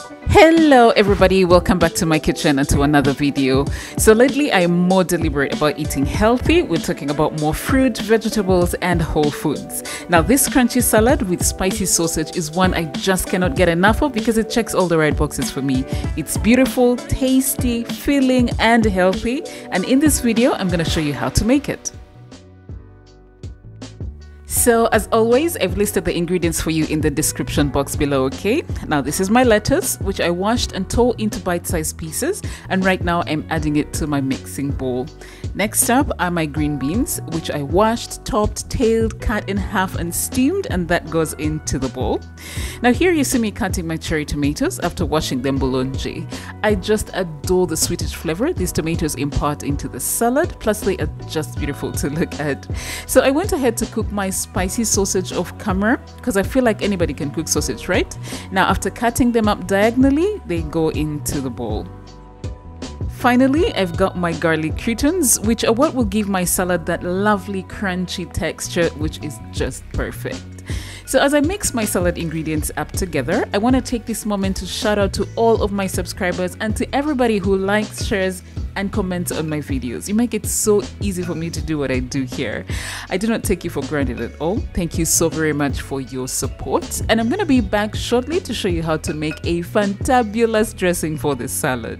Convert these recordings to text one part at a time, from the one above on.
Hello everybody, welcome back to my kitchen and to another video. So lately I'm more deliberate about eating healthy. We're talking about more fruit, vegetables and whole foods. Now this crunchy salad with spicy sausage is one I just cannot get enough of because it checks all the right boxes for me. It's beautiful, tasty, filling and healthy, and in this video I'm going to show you how to make it. So as always, I've listed the ingredients for you in the description box below, okay? Now this is my lettuce, which I washed and tore into bite-sized pieces, and right now I'm adding it to my mixing bowl. Next up are my green beans, which I washed, topped, tailed, cut in half and steamed, and that goes into the bowl. Now here you see me cutting my cherry tomatoes after washing them boulange. I just adore the sweetish flavor these tomatoes impart into the salad, plus they are just beautiful to look at. So I went ahead to cook my spicy sausage off camera because I feel like anybody can cook sausage, right? Now after cutting them up diagonally, they go into the bowl. Finally, I've got my garlic croutons, which are what will give my salad that lovely crunchy texture, which is just perfect. So as I mix my salad ingredients up together, I want to take this moment to shout out to all of my subscribers and to everybody who likes, shares and comments on my videos. You make it so easy for me to do what I do here. I do not take you for granted at all. Thank you so very much for your support, and I'm going to be back shortly to show you how to make a fantabulous dressing for this salad.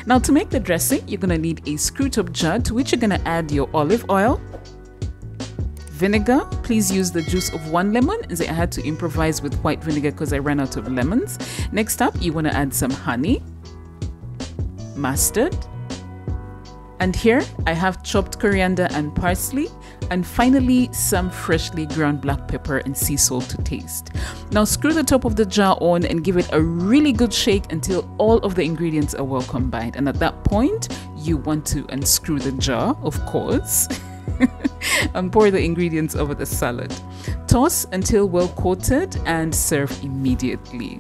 Now to make the dressing, you're going to need a screw top jar to which you're going to add your olive oil, vinegar. Please use the juice of 1 lemon, as I had to improvise with white vinegar because I ran out of lemons. Next up, you want to add some honey, mustard, and here I have chopped coriander and parsley, and finally some freshly ground black pepper and sea salt to taste. Now screw the top of the jar on and give it a really good shake until all of the ingredients are well combined, and at that point you want to unscrew the jar, of course, and pour the ingredients over the salad. Toss until well coated and serve immediately.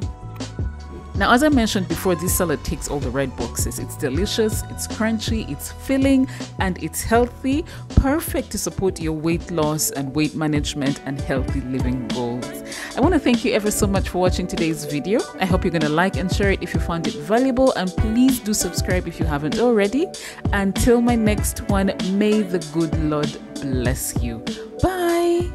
Now, as I mentioned before, this salad ticks all the right boxes. It's delicious, it's crunchy, it's filling, and it's healthy, perfect to support your weight loss and weight management and healthy living goals. I want to thank you ever so much for watching today's video. I hope you're going to like and share it if you found it valuable, and please do subscribe if you haven't already. Until my next one, may the good Lord bless you. Bye!